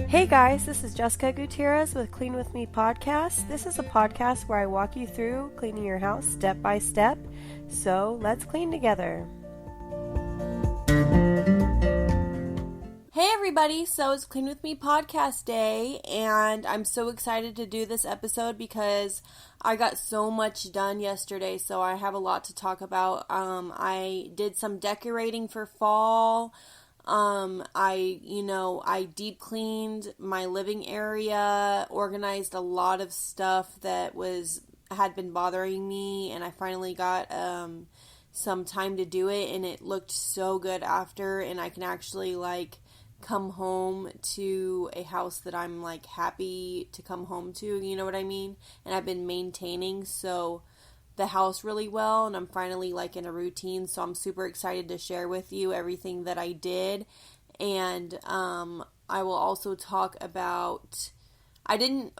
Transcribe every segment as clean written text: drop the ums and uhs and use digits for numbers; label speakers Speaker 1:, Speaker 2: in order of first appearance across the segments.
Speaker 1: Hey guys, this is Jessica Gutierrez with Clean With Me podcast. This is a podcast where I walk you through cleaning your house step by step. So let's clean together. Hey everybody, so it's Clean With Me podcast day, and I'm so excited to do this episode because I got so much done yesterday, so I have a lot to talk about. I did some decorating for fall. I deep cleaned my living area, organized a lot of stuff that had been bothering me, and I finally got some time to do it, and it looked so good after, and I can actually come home to a house that I'm happy to come home to, you know what I mean? And I've been maintaining the house really well, and I'm finally in a routine, so I'm super excited to share with you everything that I did. And I will also talk about,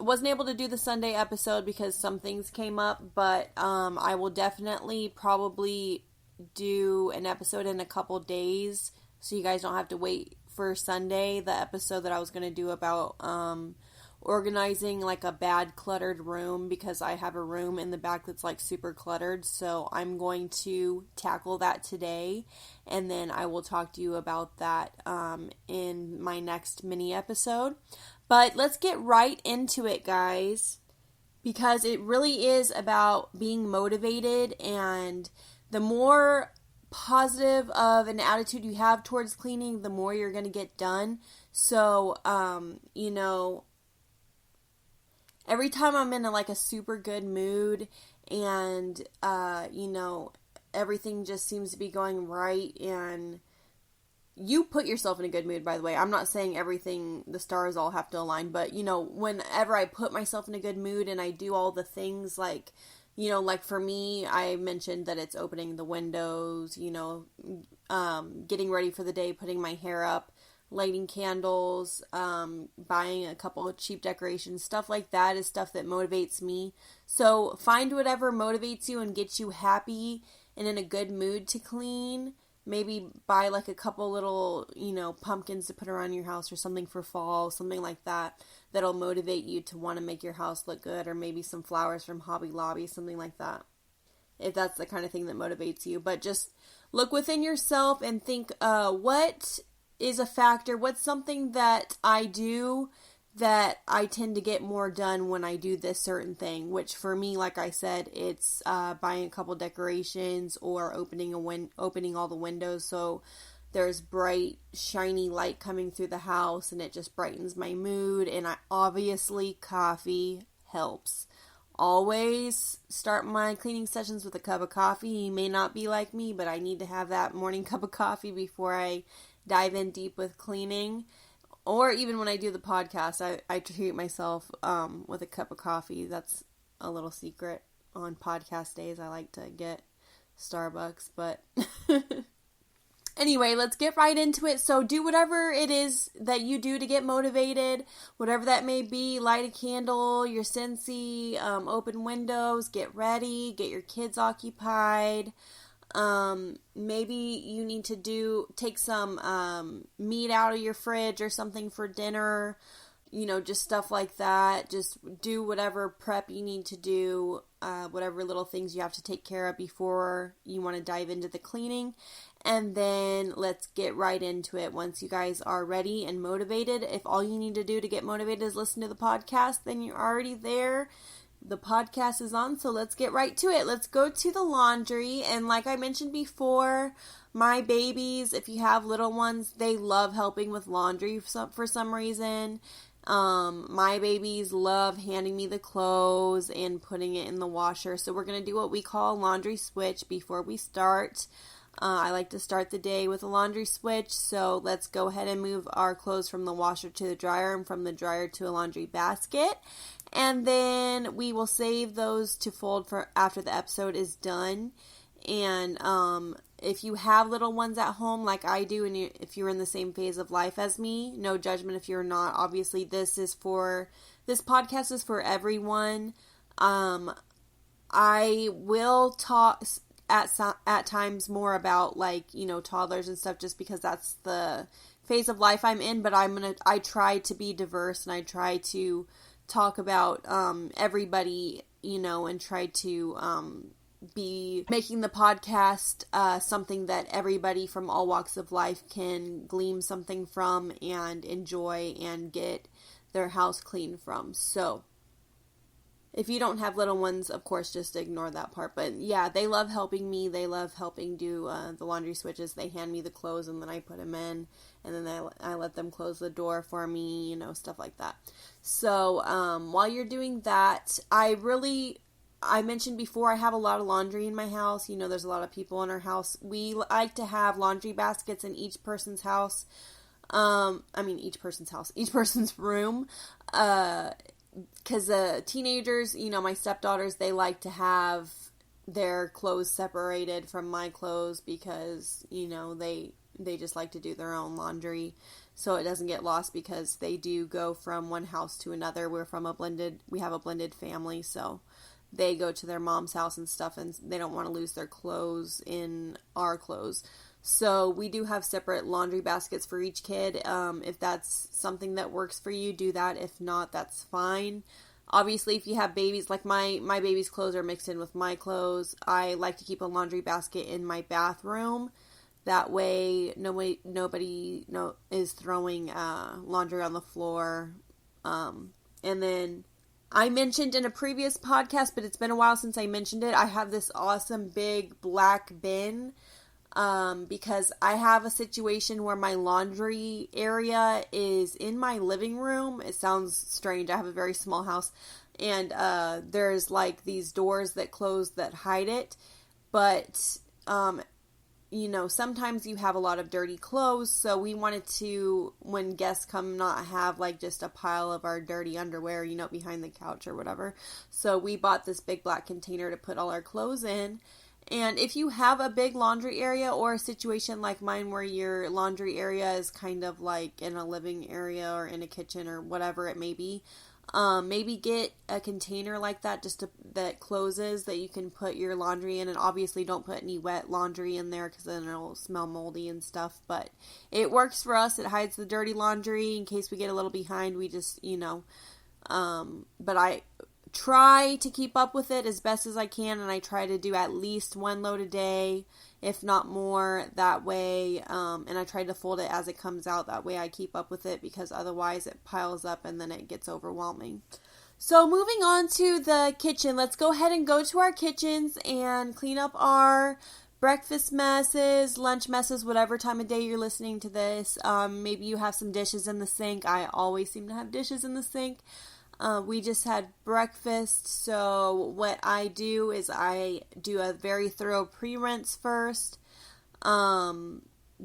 Speaker 1: wasn't able to do the Sunday episode because some things came up, but I will definitely probably do an episode in a couple days, so you guys don't have to wait for Sunday, the episode that I was going to do about organizing a bad cluttered room, because I have a room in the back that's super cluttered. So I'm going to tackle that today, and then I will talk to you about that in my next mini episode. But let's get right into it, guys, because it really is about being motivated, and the more positive of an attitude you have towards cleaning, the more you're going to get done. So, every time I'm in a super good mood and, everything just seems to be going right, and you put yourself in a good mood, by the way. I'm not saying everything, the stars all have to align, but, whenever I put myself in a good mood and I do all the things for me, I mentioned that it's opening the windows, getting ready for the day, putting my hair up, lighting candles, buying a couple of cheap decorations, stuff like that is stuff that motivates me. So find whatever motivates you and gets you happy and in a good mood to clean. Maybe buy a couple little, pumpkins to put around your house or something for fall, something like that, that'll motivate you to want to make your house look good, or maybe some flowers from Hobby Lobby, something like that, if that's the kind of thing that motivates you. But just look within yourself and think, what is a factor, what's something that I do that I tend to get more done when I do this certain thing, which for me, like I said, it's buying a couple decorations or opening all the windows so there's bright, shiny light coming through the house, and it just brightens my mood. And obviously coffee helps. Always start my cleaning sessions with a cup of coffee. You may not be like me, but I need to have that morning cup of coffee before I dive in deep with cleaning. Or even when I do the podcast, I treat myself with a cup of coffee. That's a little secret. On podcast days, I like to get Starbucks, but anyway, let's get right into it. So do whatever it is that you do to get motivated, whatever that may be. Light a candle, your Scentsy, open windows, get ready, get your kids occupied. Maybe you need to take some meat out of your fridge or something for dinner, just stuff like that. Just do whatever prep you need to do, whatever little things you have to take care of before you want to dive into the cleaning. And then let's get right into it. Once you guys are ready and motivated, if all you need to do to get motivated is listen to the podcast, then you're already there. The podcast is on, so let's get right to it. Let's go to the laundry. And like I mentioned before, my babies, if you have little ones, they love helping with laundry for some reason. My babies love handing me the clothes and putting it in the washer. So we're going to do what we call a laundry switch before we start. I like to start the day with a laundry switch, so let's go ahead and move our clothes from the washer to the dryer and from the dryer to a laundry basket. And then we will save those to fold for after the episode is done. And if you have little ones at home like I do, and if you're in the same phase of life as me, no judgment if you're not. Obviously, this podcast is for everyone. I will at times more about like, toddlers and stuff, just because that's the phase of life I'm in, but I try to be diverse, and I try to talk about everybody, and try to be making the podcast something that everybody from all walks of life can glean something from and enjoy and get their house clean from. So if you don't have little ones, of course, just ignore that part. But yeah, they love helping me. They love helping do the laundry switches. They hand me the clothes, and then I put them in, and then I let them close the door for me, stuff like that. So while you're doing that, I mentioned before, I have a lot of laundry in my house. There's a lot of people in our house. We like to have laundry baskets in each person's house. Each person's room. Because teenagers, my stepdaughters, they like to have their clothes separated from my clothes because, they just like to do their own laundry so it doesn't get lost, because they do go from one house to another. We have a blended family, so they go to their mom's house and stuff, and they don't want to lose their clothes in our clothes. So we do have separate laundry baskets for each kid. If that's something that works for you, do that. If not, that's fine. Obviously, if you have babies, like my baby's clothes are mixed in with my clothes, I like to keep a laundry basket in my bathroom. That way, nobody is throwing laundry on the floor. And then I mentioned in a previous podcast, but it's been a while since I mentioned it, I have this awesome big black bin. Because I have a situation where my laundry area is in my living room. It sounds strange. I have a very small house, and there's like these doors that close that hide it. But, sometimes you have a lot of dirty clothes, so we wanted to, when guests come, not have like just a pile of our dirty underwear, behind the couch or whatever. So we bought this big black container to put all our clothes in. And if you have a big laundry area, or a situation like mine where your laundry area is kind of like in a living area or in a kitchen or whatever it may be, maybe get a container like that that closes, that you can put your laundry in. And obviously don't put any wet laundry in there, because then it'll smell moldy and stuff. But it works for us. It hides the dirty laundry in case we get a little behind. We just, but I try to keep up with it as best as I can, and I try to do at least one load a day, if not more, that way, and I try to fold it as it comes out. That way I keep up with it, because otherwise it piles up and then it gets overwhelming. So moving on to the kitchen, let's go ahead and go to our kitchens and clean up our breakfast messes, lunch messes, whatever time of day you're listening to this. Maybe you have some dishes in the sink. I always seem to have dishes in the sink. We just had breakfast, so what I do is I do a very thorough pre-rinse first,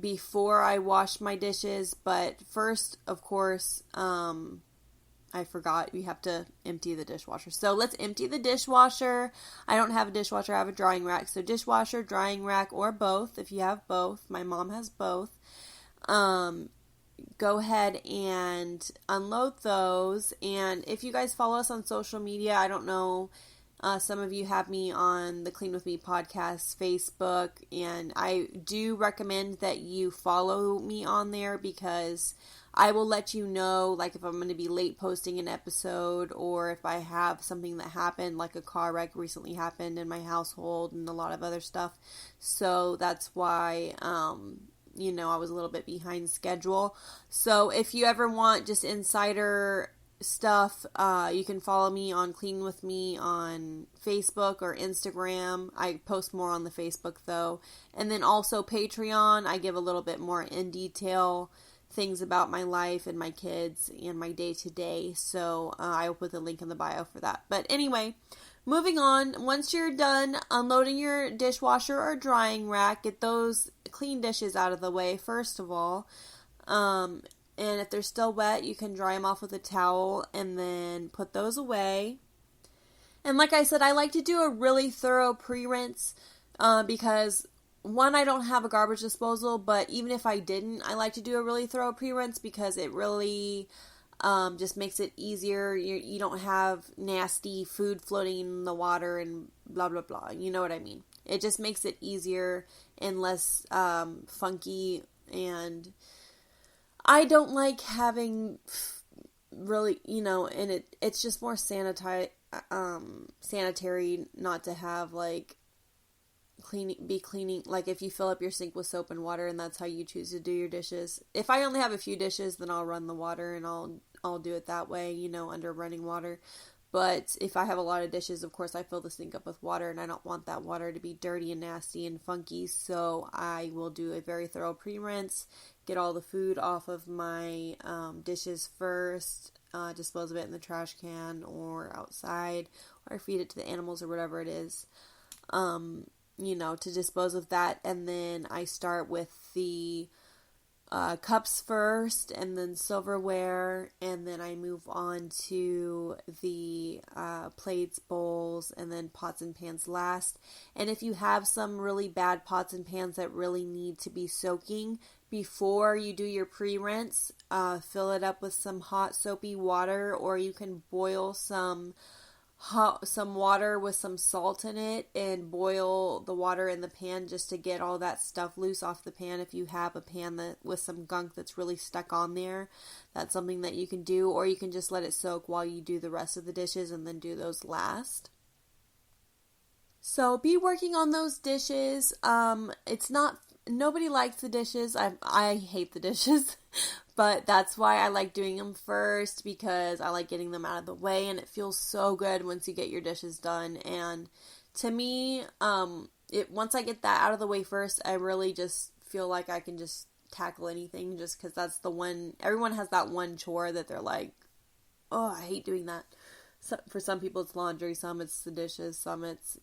Speaker 1: before I wash my dishes. But first, of course, I forgot, we have to empty the dishwasher. So let's empty the dishwasher. I don't have a dishwasher, I have a drying rack. So dishwasher, drying rack, or both, if you have both. My mom has both. Go ahead and unload those. And if you guys follow us on social media, I don't know, some of you have me on the Clean With Me podcast Facebook, and I do recommend that you follow me on there, because I will let you know, like, if I'm going to be late posting an episode, or if I have something that happened, like a car wreck recently happened in my household and a lot of other stuff. So that's why, I was a little bit behind schedule. So if you ever want just insider stuff, you can follow me on Clean With Me on Facebook or Instagram. I post more on the Facebook though. And then also Patreon, I give a little bit more in detail things about my life and my kids and my day-to-day. So I will put the link in the bio for that. But anyway, moving on, once you're done unloading your dishwasher or drying rack, get those clean dishes out of the way first of all. And if they're still wet, you can dry them off with a towel and then put those away. And like I said, I like to do a really thorough pre-rinse because, one, I don't have a garbage disposal, but even if I didn't, I like to do a really thorough pre-rinse because it really just makes it easier. You don't have nasty food floating in the water and blah, blah, blah. You know what I mean. It just makes it easier and less funky, and I don't like having really, and it's just more sanitary not to have like cleaning, like if you fill up your sink with soap and water and that's how you choose to do your dishes. If I only have a few dishes, then I'll run the water and I'll do it that way, under running water. But if I have a lot of dishes, of course I fill the sink up with water, and I don't want that water to be dirty and nasty and funky, so I will do a very thorough pre-rinse, get all the food off of my dishes first, dispose of it in the trash can or outside, or feed it to the animals or whatever it is, to dispose of that. And then I start with the cups first, and then silverware, and then I move on to the plates, bowls, and then pots and pans last. And if you have some really bad pots and pans that really need to be soaking, before you do your pre-rinse, fill it up with some hot soapy water, or you can boil some water with some salt in it and boil the water in the pan just to get all that stuff loose off the pan. If you have a pan with some gunk that's really stuck on there, that's something that you can do, or you can just let it soak while you do the rest of the dishes and then do those last. So be working on those dishes. Nobody likes the dishes. I hate the dishes. But that's why I like doing them first, because I like getting them out of the way, and it feels so good once you get your dishes done. And to me, once I get that out of the way first, I really just feel like I can just tackle anything, just because that's the one, everyone has that one chore that they're like, oh, I hate doing that. So, for some people it's laundry, some it's the dishes, some it's,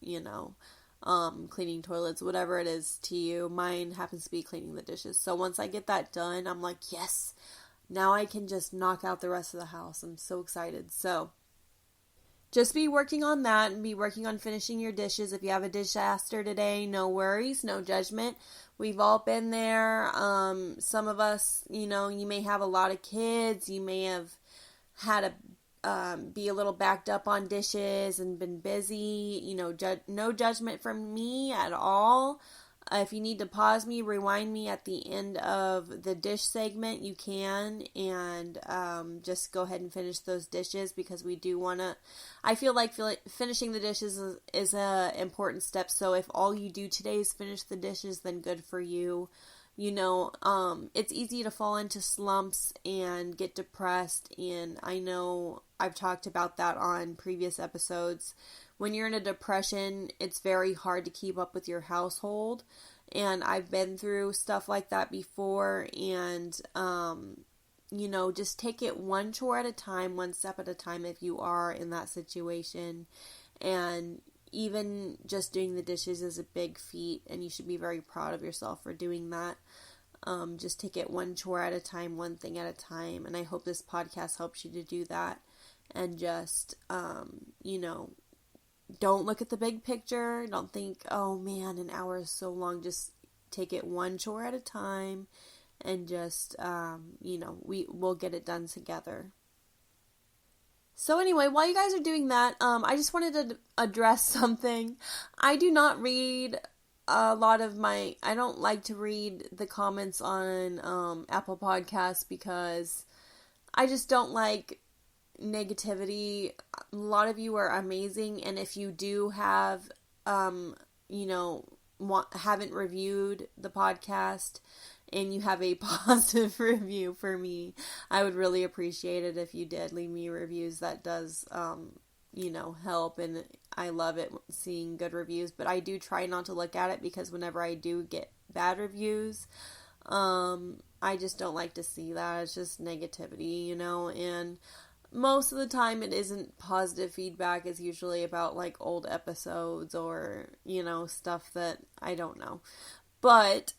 Speaker 1: cleaning toilets, whatever it is to you. Mine happens to be cleaning the dishes. So once I get that done, I'm like, yes, now I can just knock out the rest of the house. I'm so excited. So just be working on that, and be working on finishing your dishes. If you have a disaster today, no worries, no judgment. We've all been there. Some of us, you may have a lot of kids. You may have had a be a little backed up on dishes and been busy, no judgment from me at all. If you need to pause me, rewind me at the end of the dish segment, you can, and just go ahead and finish those dishes, because we do want to, I feel like finishing the dishes is a important step. So if all you do today is finish the dishes, then good for you. It's easy to fall into slumps and get depressed, and I know I've talked about that on previous episodes. When you're in a depression, it's very hard to keep up with your household, and I've been through stuff like that before, and, just take it one chore at a time, one step at a time if you are in that situation. And even just doing the dishes is a big feat, and you should be very proud of yourself for doing that. Just take it one chore at a time, one thing at a time, and I hope this podcast helps you to do that. And just, don't look at the big picture. Don't think, oh man, an hour is so long. Just take it one chore at a time, and just, we'll get it done together. So anyway, while you guys are doing that, I just wanted to address something. I do not read a lot of I don't like to read the comments on Apple Podcasts, because I just don't like negativity. A lot of you are amazing, and if you do have, haven't reviewed the podcast, and you have a positive review for me, I would really appreciate it if you did leave me reviews. That does, help, and I love it seeing good reviews, but I do try not to look at it, because whenever I do get bad reviews, I just don't like to see that. It's just negativity, and most of the time it isn't positive feedback. It's usually about like old episodes or, stuff that I don't know. But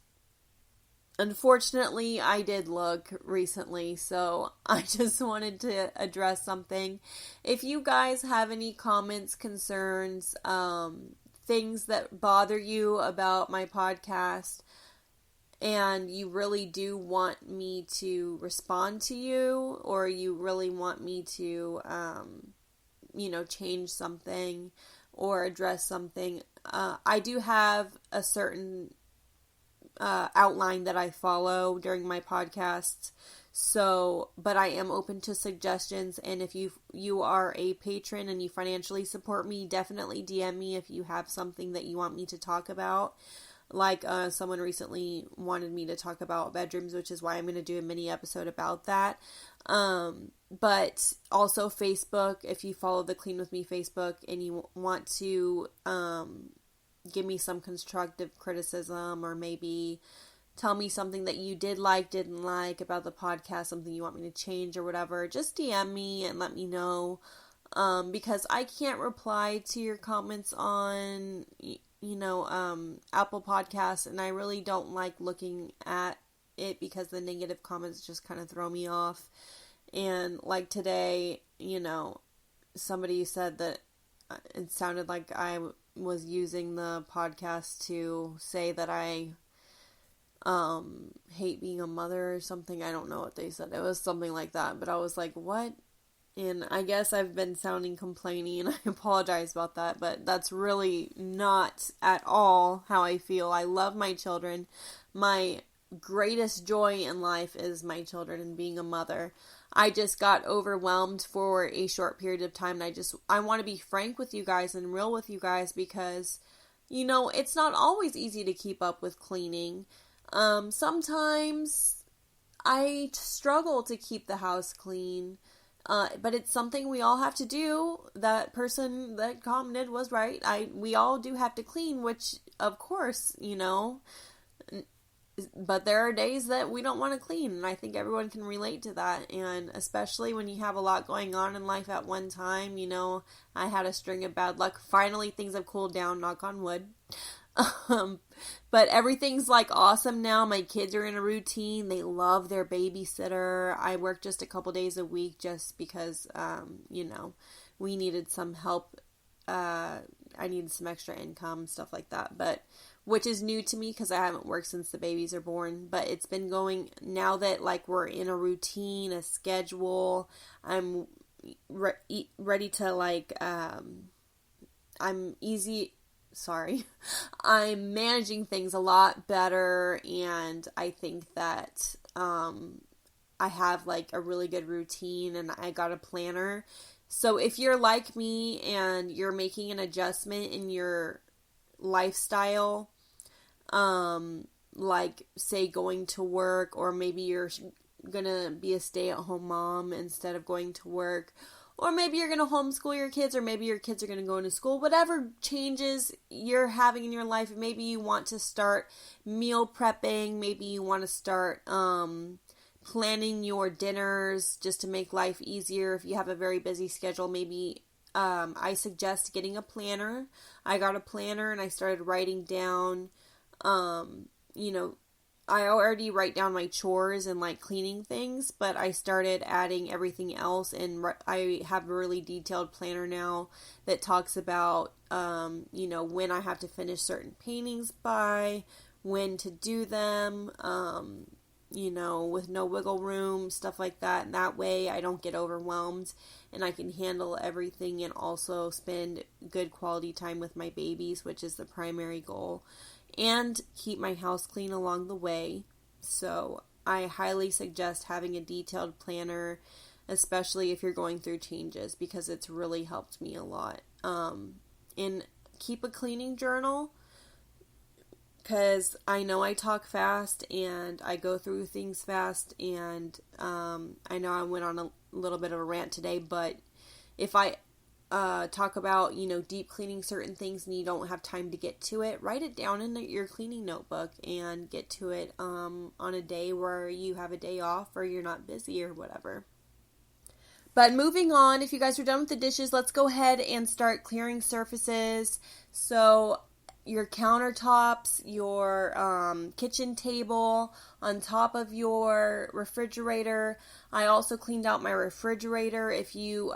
Speaker 1: unfortunately, I did look recently, so I just wanted to address something. If you guys have any comments, concerns, things that bother you about my podcast, and you really do want me to respond to you, or you really want me to, change something, or address something. I do have a certain outline that I follow during my podcasts. So, but I am open to suggestions, and if you are a patron and you financially support me, definitely DM me if you have something that you want me to talk about. Like, someone recently wanted me to talk about bedrooms, which is why I'm going to do a mini episode about that. But also Facebook, if you follow the Clean With Me Facebook and you want to give me some constructive criticism, or maybe tell me something that you didn't like about the podcast, something you want me to change or whatever, just DM me and let me know. Because I can't reply to your comments on, Apple Podcasts, and I really don't like looking at it because the negative comments just kind of throw me off. And like today, somebody said that it sounded like I was using the podcast to say that I hate being a mother or something. I don't know what they said. It was something like that, but I was like, what? And I guess I've been sounding complaining, and I apologize about that, but that's really not at all how I feel. I love my children. My greatest joy in life is my children and being a mother. I just got overwhelmed for a short period of time, and I want to be frank with you guys and real with you guys, because, it's not always easy to keep up with cleaning. Sometimes I struggle to keep the house clean, but it's something we all have to do. That person that commented was right. We all do have to clean, which, of course, but there are days that we don't want to clean, and I think everyone can relate to that. And especially when you have a lot going on in life at one time. I had a string of bad luck. Finally, things have cooled down, knock on wood. But everything's awesome now. My kids are in a routine. They love their babysitter. I work just a couple days a week just because, we needed some help. I needed some extra income, stuff like that. But which is new to me because I haven't worked since the babies are born. But it's been going now that we're in a routine, a schedule. I'm ready to I'm managing things a lot better, and I think that I have a really good routine, and I got a planner. So if you're like me and you're making an adjustment in your lifestyle, say going to work, or maybe you're gonna be a stay-at-home mom instead of going to work, or maybe you're going to homeschool your kids, or maybe your kids are going to go into school. Whatever changes you're having in your life, maybe you want to start meal prepping, maybe you want to start planning your dinners just to make life easier. If you have a very busy schedule, maybe I suggest getting a planner. I got a planner and I started writing down, I already write down my chores and cleaning things, but I started adding everything else, and I have a really detailed planner now that talks about, when I have to finish certain paintings by, when to do them, with no wiggle room, stuff like that. And that way I don't get overwhelmed and I can handle everything and also spend good quality time with my babies, which is the primary goal, and keep my house clean along the way. So I highly suggest having a detailed planner, especially if you're going through changes, because it's really helped me a lot. And keep a cleaning journal, because I know I talk fast and I go through things fast, and I know I went on a little bit of a rant today, but if I talk about, deep cleaning certain things and you don't have time to get to it, write it down in your cleaning notebook and get to it on a day where you have a day off or you're not busy or whatever. But moving on, if you guys are done with the dishes, let's go ahead and start clearing surfaces. So your countertops, your kitchen table, on top of your refrigerator. I also cleaned out my refrigerator. If you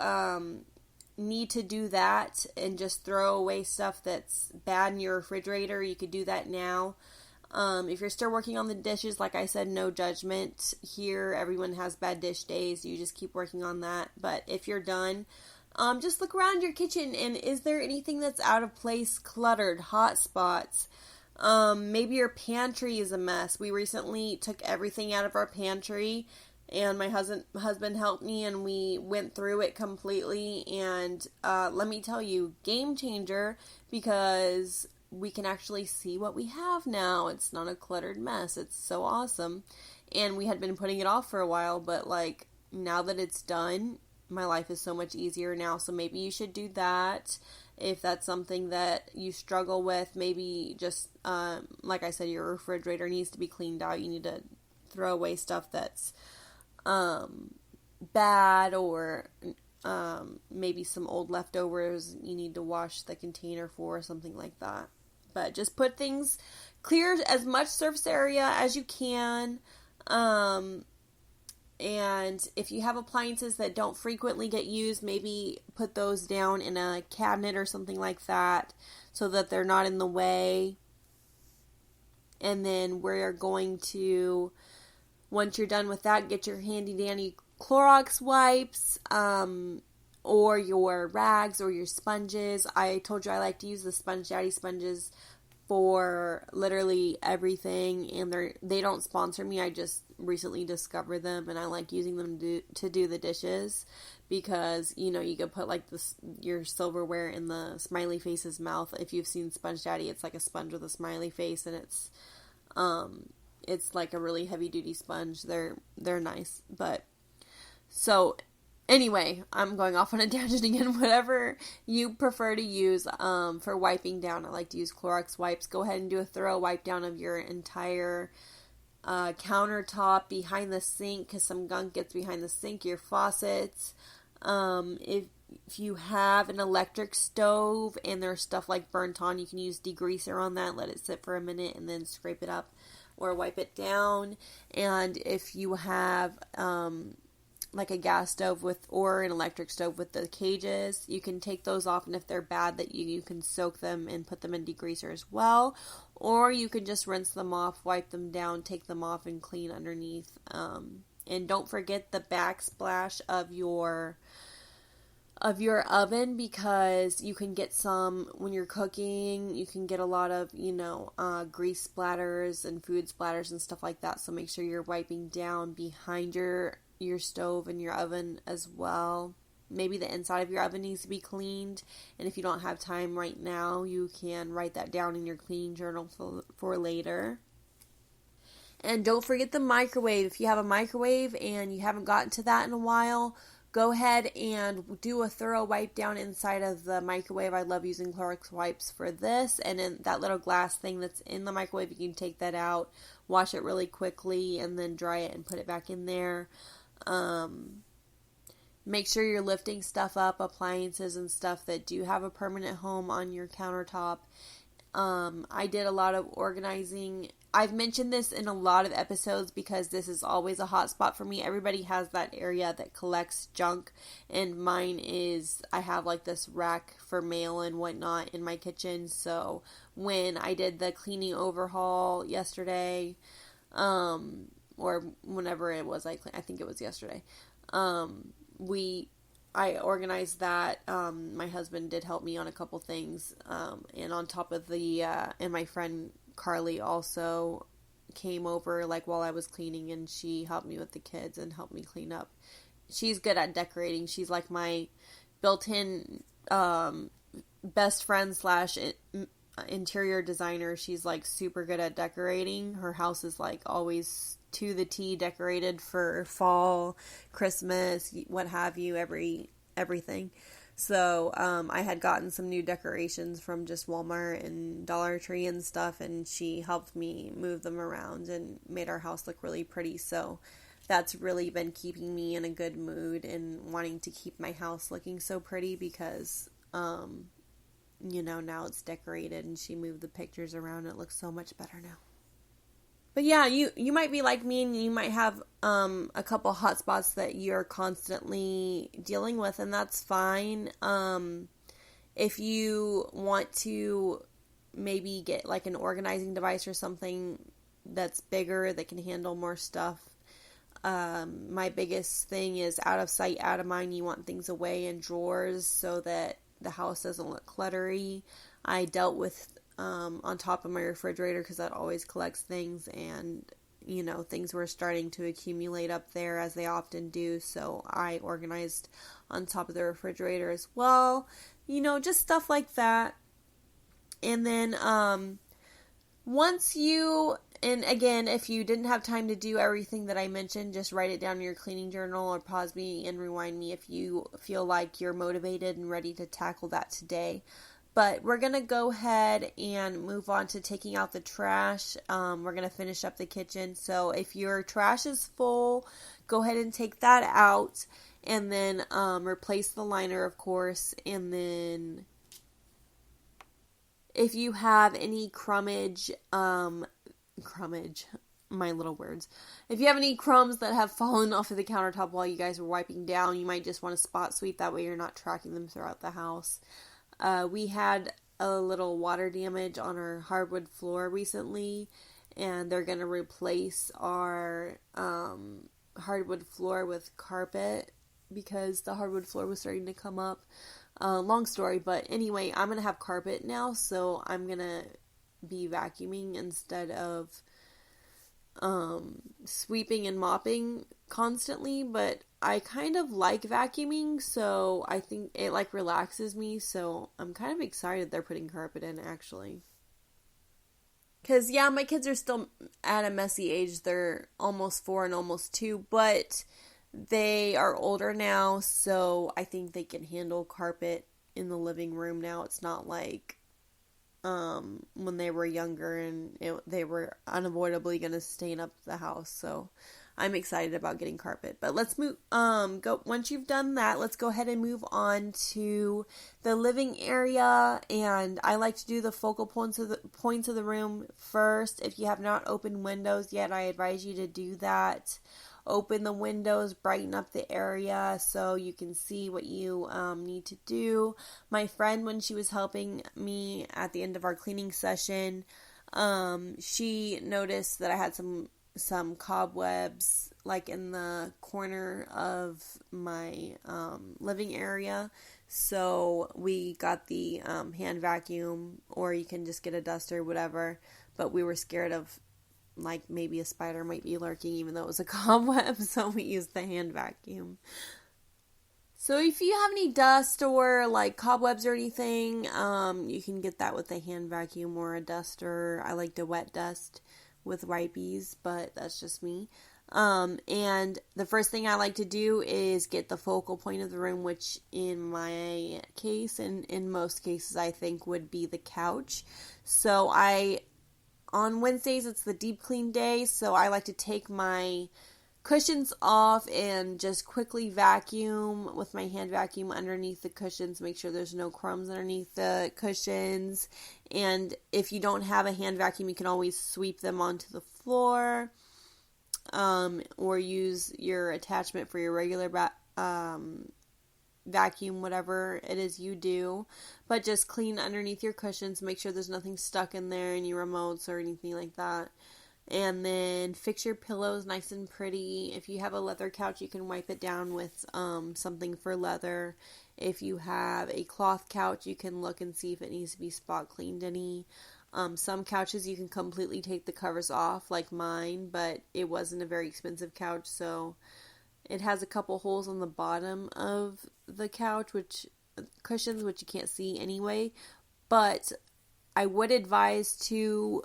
Speaker 1: need to do that and just throw away stuff that's bad in your refrigerator, you could do that now. If you're still working on the dishes, like I said, no judgment here. Everyone has bad dish days. You just keep working on that. But if you're done, Just look around your kitchen, and is there anything that's out of place, cluttered, hot spots? Maybe your pantry is a mess. We recently took everything out of our pantry, and my husband helped me, and we went through it completely, and let me tell you, game changer, because we can actually see what we have now. It's not a cluttered mess. It's so awesome. And we had been putting it off for a while, but like now that it's done, my life is so much easier now. So maybe you should do that. If that's something that you struggle with, maybe just, like I said, your refrigerator needs to be cleaned out. You need to throw away stuff that's bad, or maybe some old leftovers you need to wash the container for, or something like that. But just put things, clear as much surface area as you can. And if you have appliances that don't frequently get used, maybe put those down in a cabinet or something like that so that they're not in the way. And then we're going to, once you're done with that, get your handy dandy Clorox wipes, or your rags or your sponges. I told you I like to use the Sponge Daddy sponges for literally everything, and they don't sponsor me. I just recently discovered them, and I like using them to do the dishes, because you know you could put like your silverware in the smiley face's mouth. If you've seen Sponge Daddy, it's like a sponge with a smiley face, and it's like a really heavy duty sponge. They're nice, but so anyway, I'm going off on a tangent again. Whatever you prefer to use for wiping down. I like to use Clorox wipes. Go ahead and do a thorough wipe down of your entire countertop, behind the sink, because some gunk gets behind the sink, your faucets. If you have an electric stove and there's stuff like burnt on, you can use degreaser on that, let it sit for a minute, and then scrape it up or wipe it down. And if you have like a gas stove or an electric stove with the cages, you can take those off, and if they're bad, that you can soak them and put them in degreaser as well, or you can just rinse them off, wipe them down, take them off, and clean underneath. And don't forget the backsplash of your oven, because you can get some when you're cooking. You can get a lot of grease splatters and food splatters and stuff like that, so make sure you're wiping down behind your stove and your oven as well. Maybe the inside of your oven needs to be cleaned, and if you don't have time right now, you can write that down in your cleaning journal for later. And don't forget the microwave. If you have a microwave and you haven't gotten to that in a while, go ahead and do a thorough wipe down inside of the microwave. I love using Clorox wipes for this. And then that little glass thing that's in the microwave, you can take that out, wash it really quickly, and then dry it and put it back in there. Make sure you're lifting stuff up, appliances and stuff that do have a permanent home on your countertop. I did a lot of organizing. I've mentioned this in a lot of episodes because this is always a hot spot for me. Everybody has that area that collects junk, and mine is, I have like this rack for mail and whatnot in my kitchen. So when I did the cleaning overhaul yesterday, or whenever it was, I think it was yesterday, I organized that. My husband did help me on a couple things, and on top of and my friend Carly also came over like while I was cleaning, and she helped me with the kids and helped me clean up. She's good at decorating. She's like my built-in best friend / interior designer. She's like super good at decorating. Her house is like always to the T decorated for fall, Christmas, what have you, everything. So I had gotten some new decorations from just Walmart and Dollar Tree and stuff, and she helped me move them around and made our house look really pretty. So that's really been keeping me in a good mood and wanting to keep my house looking so pretty because now it's decorated, and she moved the pictures around. It looks so much better now. But yeah, you might be like me, and you might have a couple hot spots that you're constantly dealing with, and that's fine. If you want to maybe get like an organizing device or something that's bigger that can handle more stuff, My biggest thing is out of sight, out of mind. You want things away in drawers so that the house doesn't look cluttery. I dealt with on top of my refrigerator because that always collects things, and things were starting to accumulate up there as they often do, so I organized on top of the refrigerator as well. Just stuff like that. And then and again, if you didn't have time to do everything that I mentioned, just write it down in your cleaning journal or pause me and rewind me if you feel like you're motivated and ready to tackle that today. But we're going to go ahead and move on to taking out the trash. We're going to finish up the kitchen. So if your trash is full, go ahead and take that out. And then replace the liner, of course. And then if you have any crumbage, my little words. If you have any crumbs that have fallen off of the countertop while you guys were wiping down, you might just want to spot sweep. That way you're not tracking them throughout the house. We had a little water damage on our hardwood floor recently, and they're going to replace our hardwood floor with carpet because the hardwood floor was starting to come up. Long story, but anyway, I'm going to have carpet now, so I'm going to be vacuuming instead of sweeping and mopping constantly, but I kind of like vacuuming, so I think it relaxes me, so I'm kind of excited they're putting carpet in, actually. Because, yeah, my kids are still at a messy age. They're almost 4 and almost 2, but they are older now, so I think they can handle carpet in the living room now. It's not like when they were younger and they were unavoidably going to stain up the house, so I'm excited about getting carpet. But let's move, once you've done that, let's go ahead and move on to the living area. And I like to do the focal points of the room first. If you have not opened windows yet, I advise you to do that. Open the windows, brighten up the area so you can see what you need to do. My friend, when she was helping me at the end of our cleaning session, she noticed that I had some cobwebs in the corner of my living area. So we got the hand vacuum, or you can just get a duster, whatever. But we were scared of maybe a spider might be lurking, even though it was a cobweb, so we used the hand vacuum. So if you have any dust or cobwebs or anything, you can get that with a hand vacuum or a duster. I like to wet dust with wipies, but that's just me. And the first thing I like to do is get the focal point of the room, which in my case, and in most cases, I think would be the couch. So on Wednesdays, it's the deep clean day, so I like to take my cushions off and just quickly vacuum with my hand vacuum underneath the cushions, make sure there's no crumbs underneath the cushions. And if you don't have a hand vacuum, you can always sweep them onto the floor, or use your attachment for your regular vacuum, whatever it is you do. But just clean underneath your cushions, make sure there's nothing stuck in there, any remotes or anything like that. And then fix your pillows nice and pretty. If you have a leather couch, you can wipe it down with something for leather. If you have a cloth couch, you can look and see if it needs to be spot cleaned any. Some couches you can completely take the covers off, like mine, but it wasn't a very expensive couch, so it has a couple holes on the bottom of the couch, cushions, which you can't see anyway. But I would advise to,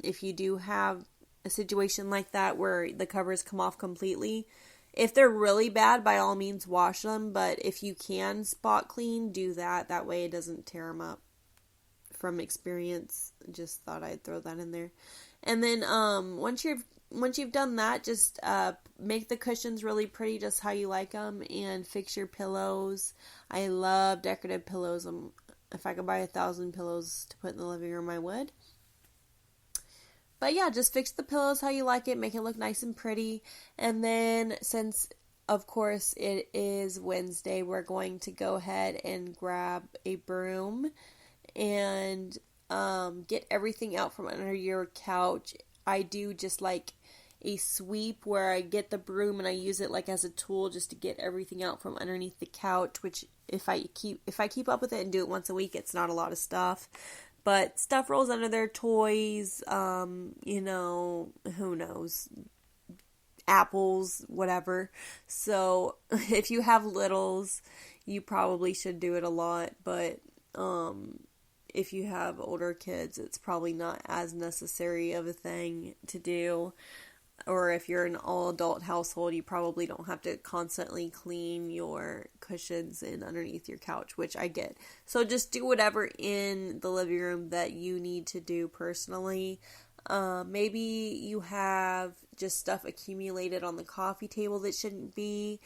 Speaker 1: if you do have a situation like that where the covers come off completely, if they're really bad, by all means wash them. But if you can spot clean, do that. That way it doesn't tear them up. From experience, just thought I'd throw that in there. And then once you've done that, just make the cushions really pretty, just how you like them, and fix your pillows. I love decorative pillows. If I could buy 1,000 pillows to put in the living room, I would. But yeah, just fix the pillows how you like it, make it look nice and pretty. And then, since of course it is Wednesday, we're going to go ahead and grab a broom and get everything out from under your couch. I do just a sweep where I get the broom and I use it like as a tool just to get everything out from underneath the couch, which if I keep up with it and do it once a week, it's not a lot of stuff. But stuff rolls under their toys, who knows, apples, whatever. So if you have littles, you probably should do it a lot, but if you have older kids, it's probably not as necessary of a thing to do. Or if you're an all-adult household, you probably don't have to constantly clean your cushions and underneath your couch, which I get. So just do whatever in the living room that you need to do personally. Maybe you have just stuff accumulated on the coffee table that shouldn't be.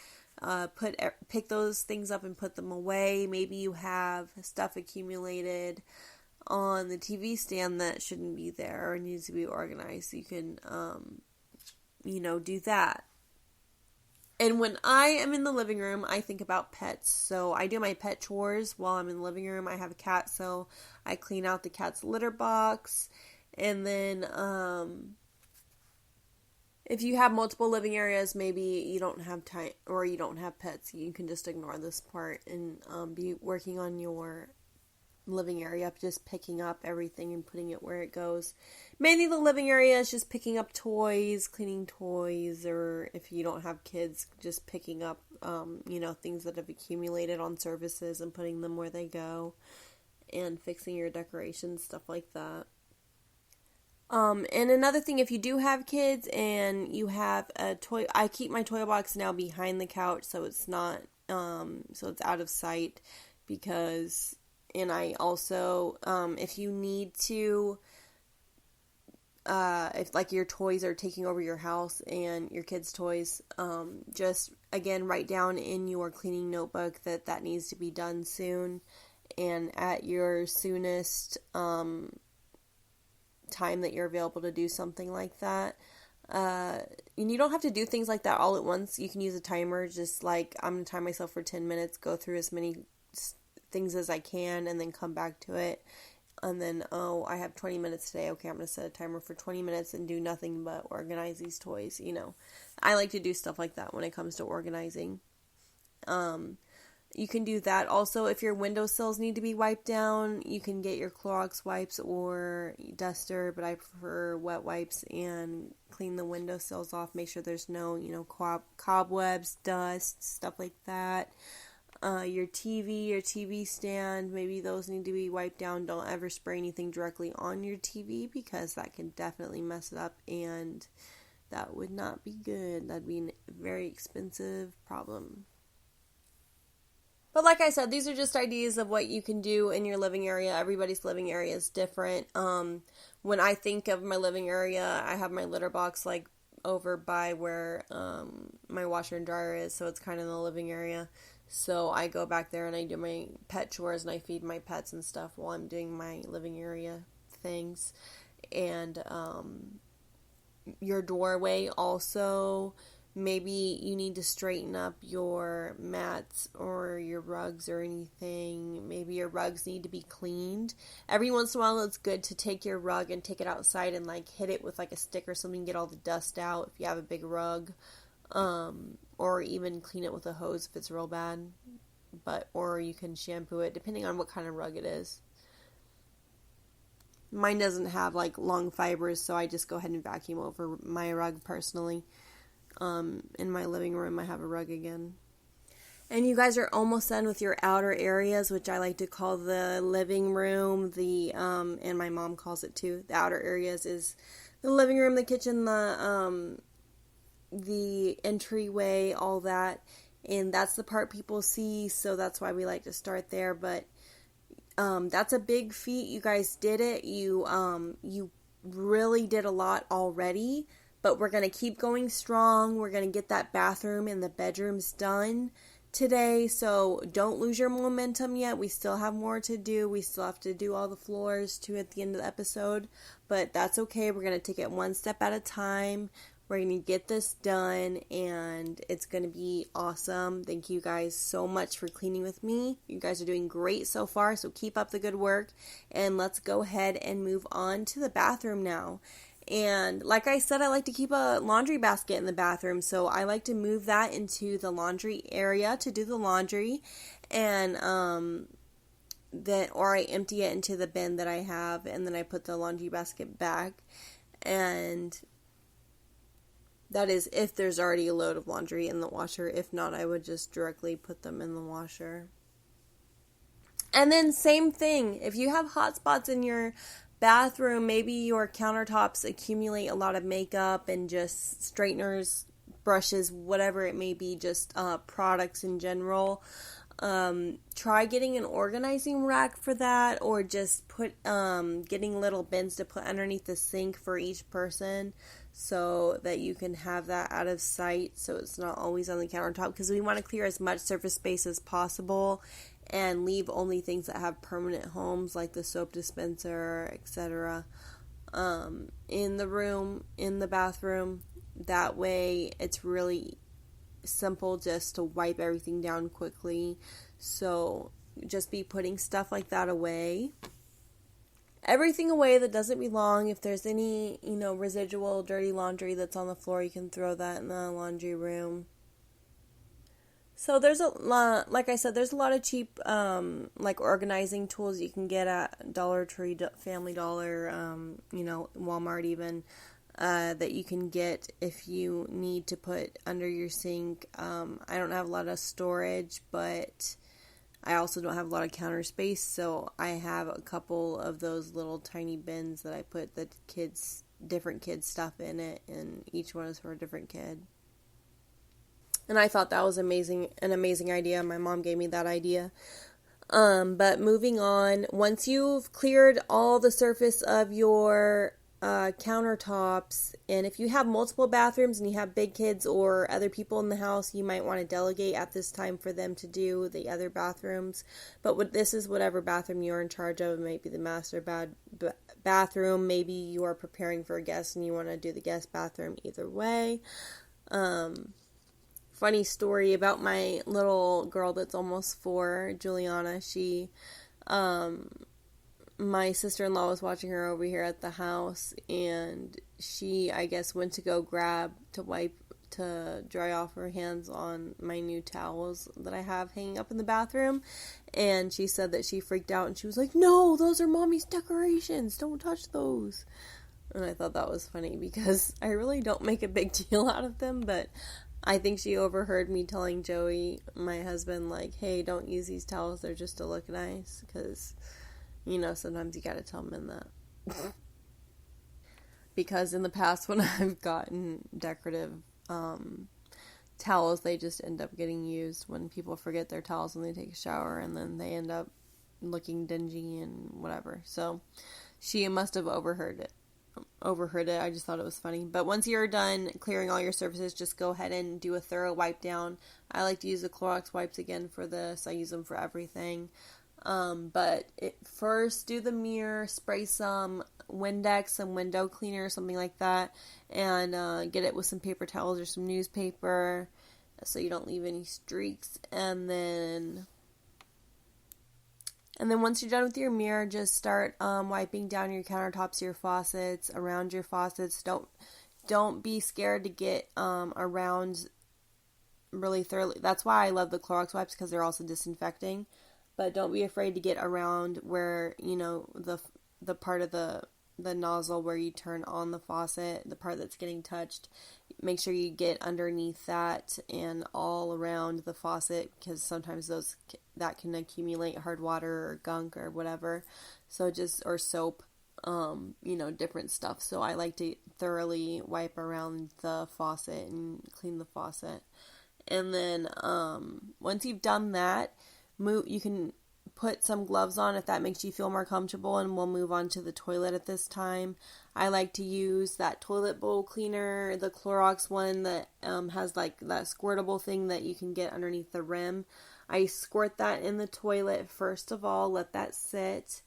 Speaker 1: Pick those things up and put them away. Maybe you have stuff accumulated on the TV stand that shouldn't be there or needs to be organized. You can, do that. And when I am in the living room, I think about pets. So I do my pet chores while I'm in the living room. I have a cat, so I clean out the cat's litter box. And then, if you have multiple living areas, maybe you don't have time or you don't have pets, you can just ignore this part and be working on your living area, just picking up everything and putting it where it goes. Mainly the living area is just picking up toys, cleaning toys, or if you don't have kids, just picking up, things that have accumulated on surfaces and putting them where they go, and fixing your decorations, stuff like that. And another thing, if you do have kids and you have a toy, I keep my toy box now behind the couch so it's not, so it's out of sight, and I also, if you need to, if like your toys are taking over your house and your kids' toys, just again, write down in your cleaning notebook that needs to be done soon, and at your soonest, time that you're available to do something like that. And you don't have to do things like that all at once. You can use a timer, just like I'm going to time myself for 10 minutes, go through as many things as I can, and then come back to it. And then, I have 20 minutes today. Okay, I'm going to set a timer for 20 minutes and do nothing but organize these toys, I like to do stuff like that when it comes to organizing. You can do that. Also, if your windowsills need to be wiped down, you can get your Clorox wipes or duster, but I prefer wet wipes, and clean the windowsills off. Make sure there's no, cobwebs, dust, stuff like that. Your TV stand, maybe those need to be wiped down. Don't ever spray anything directly on your TV because that can definitely mess it up, and that would not be good. That'd be a very expensive problem. But like I said, these are just ideas of what you can do in your living area. Everybody's living area is different. When I think of my living area, I have my litter box like over by where my washer and dryer is, so it's kind of in the living area. So I go back there and I do my pet chores and I feed my pets and stuff while I'm doing my living area things. And your doorway also, maybe you need to straighten up your mats or your rugs or anything. Maybe your rugs need to be cleaned. Every once in a while, it's good to take your rug and take it outside and like hit it with like a stick or something, get all the dust out if you have a big rug. Or even clean it with a hose if it's real bad. Or you can shampoo it depending on what kind of rug it is. Mine doesn't have like long fibers, so I just go ahead and vacuum over my rug personally. In my living room, I have a rug again. And you guys are almost done with your outer areas, which I like to call the living room. And my mom calls it too. The outer areas is the living room, the kitchen, the entryway, all that. And that's the part people see, so that's why we like to start there. But that's a big feat. You guys did it. You really did a lot already. But we're going to keep going strong. We're going to get that bathroom and the bedrooms done today. So don't lose your momentum yet. We still have more to do. We still have to do all the floors too at the end of the episode. But that's okay. We're going to take it one step at a time. We're going to get this done, and it's going to be awesome. Thank you guys so much for cleaning with me. You guys are doing great so far, so keep up the good work. And let's go ahead and move on to the bathroom now. And like I said, I like to keep a laundry basket in the bathroom, so I like to move that into the laundry area to do the laundry, and then, or I empty it into the bin that I have, and then I put the laundry basket back. And that is if there's already a load of laundry in the washer. If not, I would just directly put them in the washer. And then same thing, if you have hot spots in your bathroom, maybe your countertops accumulate a lot of makeup and just straighteners, brushes, whatever it may be, just products in general. Try getting an organizing rack for that, or just put getting little bins to put underneath the sink for each person, so that you can have that out of sight, so it's not always on the countertop, because we want to clear as much surface space as possible and leave only things that have permanent homes, like the soap dispenser, etc., in the bathroom. That way it's really simple just to wipe everything down quickly. So just be putting stuff like that away. Everything away that doesn't belong. If there's any, residual dirty laundry that's on the floor, you can throw that in the laundry room. So there's a lot, like I said, there's a lot of cheap, like organizing tools you can get at Dollar Tree, Family Dollar, Walmart even, that you can get if you need to put under your sink. I don't have a lot of storage, but I also don't have a lot of counter space, so I have a couple of those little tiny bins that I put the different kids' stuff in it, and each one is for a different kid. And I thought that was an amazing idea. My mom gave me that idea. But moving on, once you've cleared all the surface of your countertops, and if you have multiple bathrooms and you have big kids or other people in the house, you might want to delegate at this time for them to do the other bathrooms. But this is whatever bathroom you're in charge of. It might be the master bathroom. Maybe you are preparing for a guest and you want to do the guest bathroom. Either way. Funny story about my little girl that's almost 4, Juliana. My sister-in-law was watching her over here at the house, and she, I guess, went to go grab to dry off her hands on my new towels that I have hanging up in the bathroom, and she said that she freaked out, and she was like, "No, those are Mommy's decorations, don't touch those." And I thought that was funny, because I really don't make a big deal out of them, but I think she overheard me telling Joey, my husband, like, "Hey, don't use these towels, they're just to look nice," because, sometimes you gotta tell men that. Because in the past, when I've gotten decorative towels, they just end up getting used when people forget their towels when they take a shower, and then they end up looking dingy and whatever. So she must have overheard it. I just thought it was funny. But once you're done clearing all your surfaces, just go ahead and do a thorough wipe down. I like to use the Clorox wipes again for this. I use them for everything. First do the mirror, spray some Windex, some window cleaner, something like that, and get it with some paper towels or some newspaper so you don't leave any streaks. And then once you're done with your mirror, just start wiping down your countertops, your faucets, around your faucets. Don't be scared to get around really thoroughly. That's why I love the Clorox wipes, because they're also disinfecting. But don't be afraid to get around where, the part of the nozzle where you turn on the faucet, the part that's getting touched. Make sure you get underneath that and all around the faucet, because sometimes that can accumulate hard water or gunk or whatever. So or soap, different stuff. So I like to thoroughly wipe around the faucet and clean the faucet. And then once you've done that, you can put some gloves on if that makes you feel more comfortable, and we'll move on to the toilet at this time. I like to use that toilet bowl cleaner, the Clorox one that has like that squirtable thing that you can get underneath the rim. I squirt that in the toilet first of all, let that sit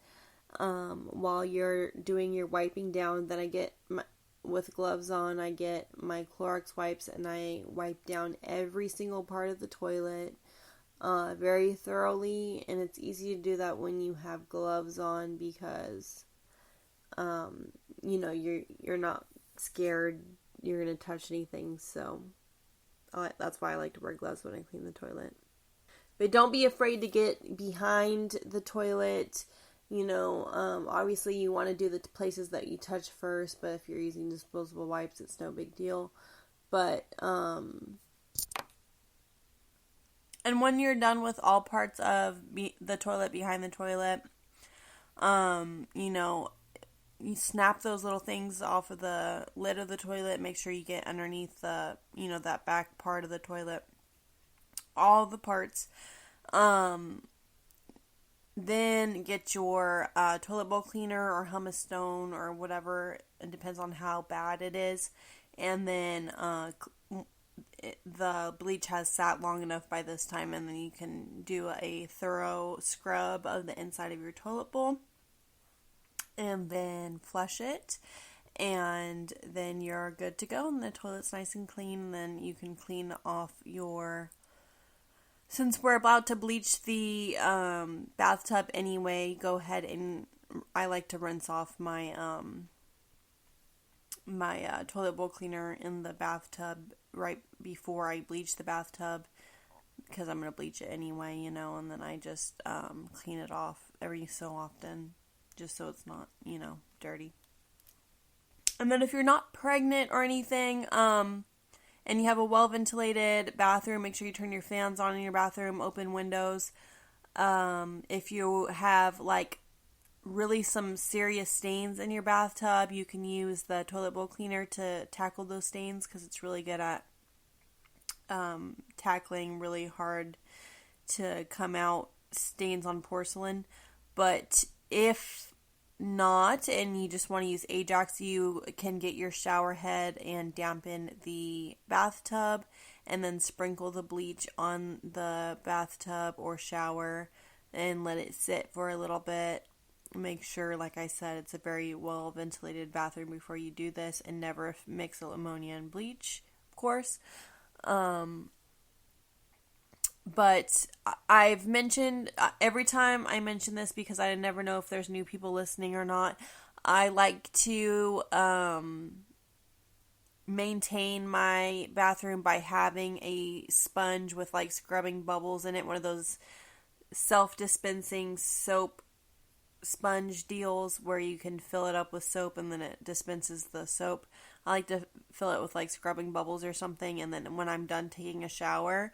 Speaker 1: while you're doing your wiping down. Then I get with gloves on, I get my Clorox wipes and I wipe down every single part of the toilet very thoroughly, and it's easy to do that when you have gloves on, because you're not scared you're going to touch anything. So that's why I like to wear gloves when I clean the toilet. But don't be afraid to get behind the toilet. Obviously you want to do the places that you touch first, but if you're using disposable wipes, it's no big deal. But, and when you're done with all parts of the toilet, behind the toilet, you snap those little things off of the lid of the toilet. Make sure you get underneath the, that back part of the toilet. All the parts. Then get your toilet bowl cleaner or hummus stone or whatever. It depends on how bad it is. And then the bleach has sat long enough by this time, and then you can do a thorough scrub of the inside of your toilet bowl. And then flush it. And then you're good to go. And the toilet's nice and clean. And then you can clean off your... Since we're about to bleach the bathtub anyway, go ahead and I like to rinse off my toilet bowl cleaner in the bathtub right before I bleach the bathtub, because I'm going to bleach it anyway, and then I just clean it off every so often, just so it's not, dirty. And then if you're not pregnant or anything, and you have a well-ventilated bathroom, make sure you turn your fans on in your bathroom, open windows. If you have, really some serious stains in your bathtub, you can use the toilet bowl cleaner to tackle those stains, because it's really good at tackling really hard to come out stains on porcelain. But if not, and you just want to use Ajax, you can get your shower head and dampen the bathtub, and then sprinkle the bleach on the bathtub or shower and let it sit for a little bit. Make sure, like I said, it's a very well ventilated bathroom before you do this, and never mix ammonia and bleach, of course. But I've mentioned, every time I mention this, because I never know if there's new people listening or not, I like to maintain my bathroom by having a sponge with scrubbing bubbles in it, one of those self-dispensing soap sponge deals where you can fill it up with soap and then it dispenses the soap. I like to fill it with scrubbing bubbles or something, and then when I'm done taking a shower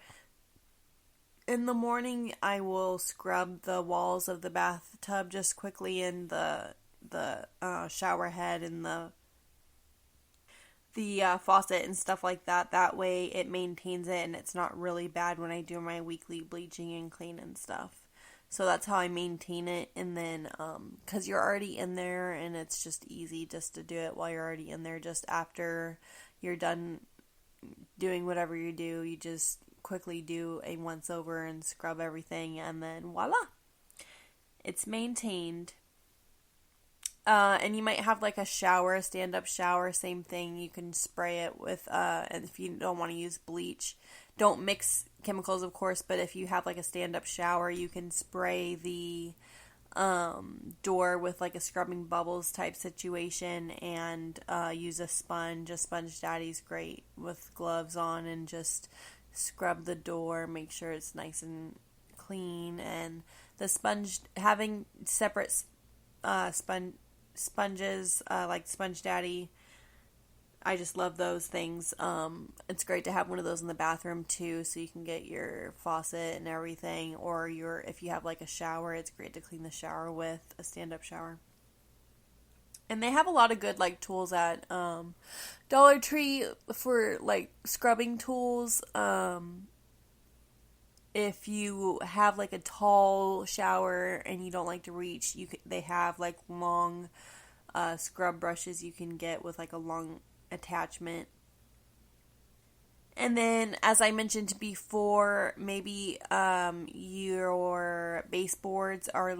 Speaker 1: in the morning, I will scrub the walls of the bathtub just quickly, in the shower head and the faucet and stuff like that. That way it maintains it, and it's not really bad when I do my weekly bleaching and clean and stuff. So that's how I maintain it. And then, because you're already in there, and it's just easy just to do it while you're already in there. Just after you're done doing whatever you do, you just quickly do a once over and scrub everything, and then voila, it's maintained. And you might have a shower, a stand-up shower, same thing. You can spray it with, and if you don't want to use bleach, don't mix chemicals, of course, but if you have a stand-up shower, you can spray the door with a scrubbing bubbles type situation, and use a sponge. A sponge daddy's great with gloves on, and just scrub the door, make sure it's nice and clean. And the sponge, having separate sponges like Sponge Daddy, I just love those things. It's great to have one of those in the bathroom too, so you can get your faucet and everything, or if you have a shower, it's great to clean the shower with a stand-up shower. And they have a lot of good tools at Dollar Tree for scrubbing tools. If you have a tall shower and you don't like to reach, they have long scrub brushes you can get with a long attachment. And then, as I mentioned before, maybe your baseboards are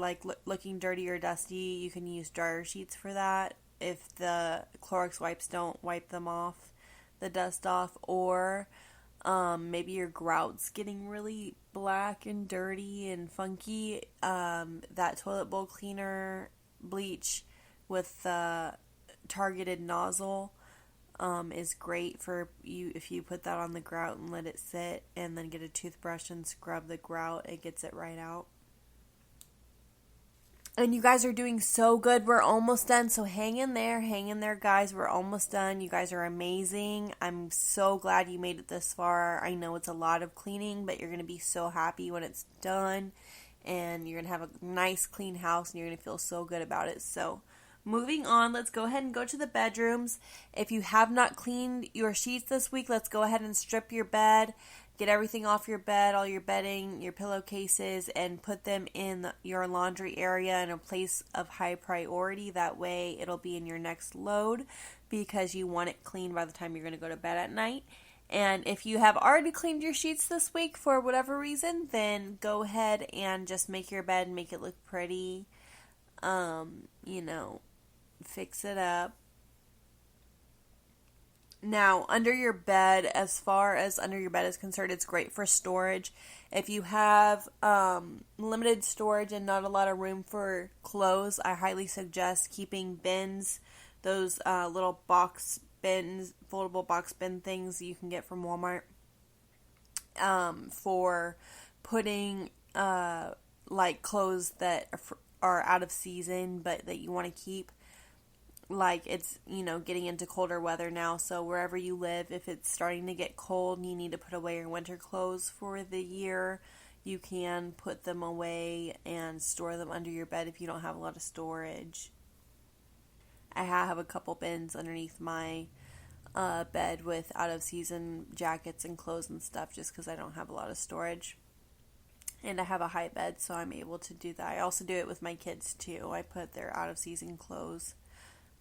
Speaker 1: looking dirty or dusty. You can use dryer sheets for that if the Clorox wipes don't wipe them off, the dust off. Or maybe your grout's getting really black and dirty and funky. That toilet bowl cleaner bleach with the targeted nozzle is great for you if you put that on the grout and let it sit and then get a toothbrush and scrub the grout. It gets it right out. And you guys are doing so good. We're almost done. So hang in there, guys. We're almost done. You guys are amazing. I'm so glad you made it this far. I know it's a lot of cleaning, but you're going to be so happy when it's done. And you're going to have a nice, clean house, and you're going to feel so good about it. So moving on, let's go ahead and go to the bedrooms. If you have not cleaned your sheets this week, let's go ahead and strip your bed. Get everything off your bed, all your bedding, your pillowcases, and put them in your laundry area in a place of high priority. That way it'll be in your next load because you want it clean by the time you're going to go to bed at night. And if you have already cleaned your sheets this week for whatever reason, then go ahead and just make your bed and make it look pretty. Fix it up. Now, under your bed, as far as under your bed is concerned, it's great for storage. If you have limited storage and not a lot of room for clothes, I highly suggest keeping bins, those little box bins, foldable box bin things you can get from Walmart, for putting like clothes that are out of season but that you want to keep. Like it's, getting into colder weather now, so wherever you live, if it's starting to get cold and you need to put away your winter clothes for the year, you can put them away and store them under your bed if you don't have a lot of storage. I have a couple bins underneath my bed with out-of-season jackets and clothes and stuff just because I don't have a lot of storage. And I have a high bed, so I'm able to do that. I also do it with my kids, too. I put their out-of-season clothes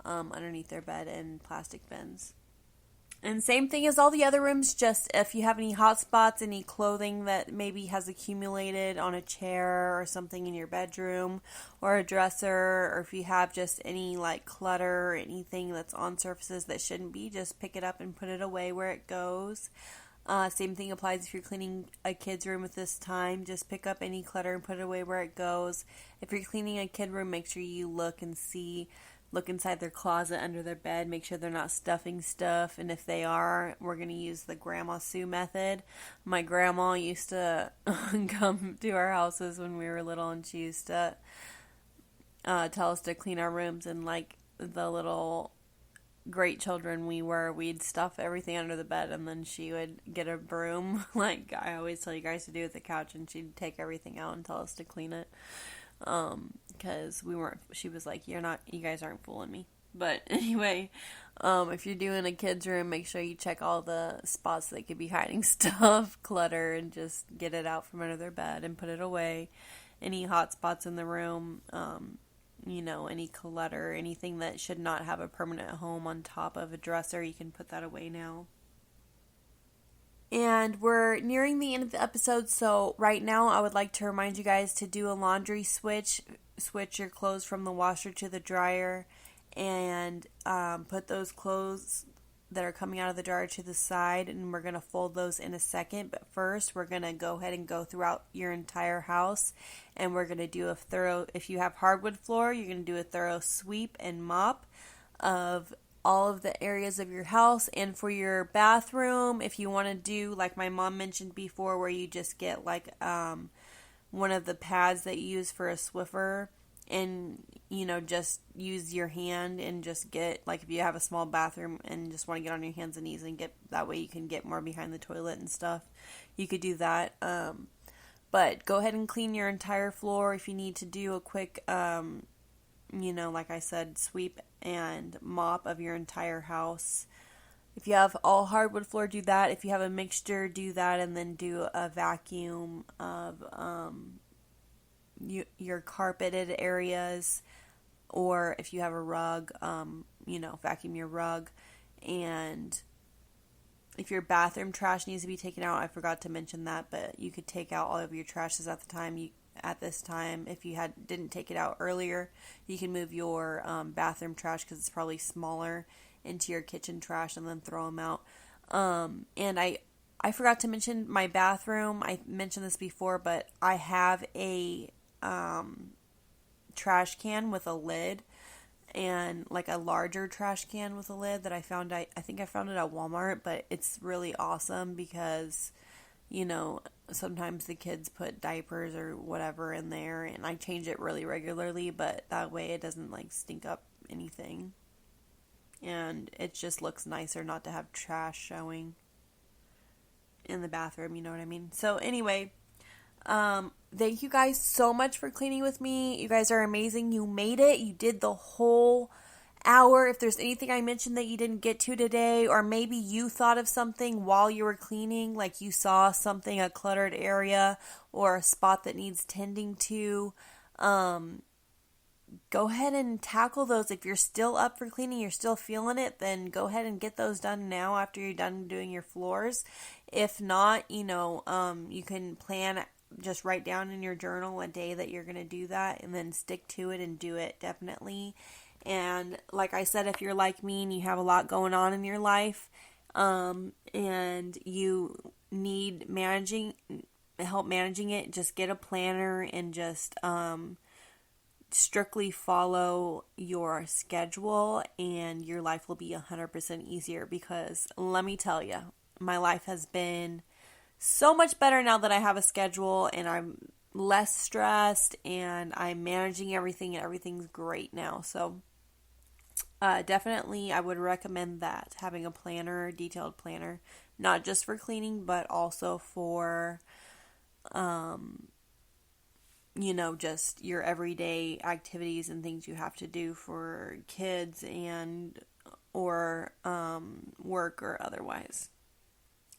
Speaker 1: underneath their bed in plastic bins. And same thing as all the other rooms, just if you have any hot spots, any clothing that maybe has accumulated on a chair or something in your bedroom or a dresser, or if you have just any like clutter or anything that's on surfaces that shouldn't be, just pick it up and put it away where it goes. Same thing applies if you're cleaning a kid's room at this time. Just pick up any clutter and put it away where it goes. If you're cleaning a kid room, make sure you look inside their closet under their bed, make sure they're not stuffing stuff, and if they are, we're going to use the Grandma Sue method. My grandma used to come to our houses when we were little, and she used to tell us to clean our rooms, and like the little great children we'd stuff everything under the bed, and then she would get a broom, like I always tell you guys to do with the couch, and she'd take everything out and tell us to clean it. Because she was like, you guys aren't fooling me. But anyway, if you're doing a kid's room, make sure you check all the spots they could be hiding stuff, clutter, and just get it out from under their bed and put it away. Any hot spots in the room, any clutter, anything that should not have a permanent home on top of a dresser, you can put that away now. And we're nearing the end of the episode, so right now I would like to remind you guys to do a laundry switch your clothes from the washer to the dryer, and put those clothes that are coming out of the dryer to the side, and we're going to fold those in a second. But first, we're going to go ahead and go throughout your entire house, and we're going to do a thorough, if you have hardwood floor, you're going to do a thorough sweep and mop of all of the areas of your house. And for your bathroom, if you want to do like my mom mentioned before, where you just get like one of the pads that you use for a Swiffer, and just use your hand and just get, like, if you have a small bathroom and just want to get on your hands and knees and get, that way you can get more behind the toilet and stuff, you could do that. But go ahead and clean your entire floor. If you need to do a quick like I said, sweep and mop of your entire house. If you have all hardwood floor, do that. If you have a mixture, do that, and then do a vacuum of your carpeted areas, or if you have a rug, vacuum your rug. And if your bathroom trash needs to be taken out, I forgot to mention that, but you could take out all of your trashes at this time. If you didn't take it out earlier, you can move your bathroom trash, because it's probably smaller, into your kitchen trash and then throw them out. And I forgot to mention my bathroom. I mentioned this before, but I have a trash can with a lid, and like a larger trash can with a lid that I found. I think I found it at Walmart, but it's really awesome because, you know, sometimes the kids put diapers or whatever in there, and I change it really regularly, but that way it doesn't like stink up anything. And it just looks nicer not to have trash showing in the bathroom, you know what I mean? So anyway, thank you guys so much for cleaning with me. You guys are amazing. You made it. You did the whole hour. If there's anything I mentioned that you didn't get to today, or maybe you thought of something while you were cleaning, like you saw something, a cluttered area or a spot that needs tending to, go ahead and tackle those. If you're still up for cleaning, you're still feeling it, then go ahead and get those done now after you're done doing your floors. If not, you can plan, just write down in your journal a day that you're going to do that, and then stick to it and do it definitely. And like I said, if you're like me and you have a lot going on in your life, and you need help managing it, just get a planner and just, strictly follow your schedule, and your life will be 100% easier, because let me tell you, my life has been so much better now that I have a schedule, and I'm less stressed, and I'm managing everything, and everything's great now. So definitely I would recommend that, having a planner, detailed planner, not just for cleaning, but also for just your everyday activities and things you have to do for kids and or work or otherwise.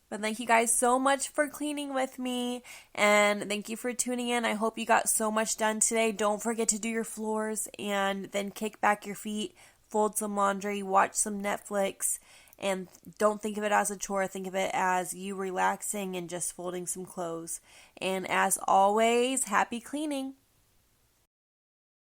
Speaker 1: But thank you guys so much for cleaning with me, and thank you for tuning in. I hope you got so much done today. Don't forget to do your floors, and then kick back your feet, fold some laundry, watch some Netflix, and don't think of it as a chore. Think of it as you relaxing and just folding some clothes. And as always, happy cleaning.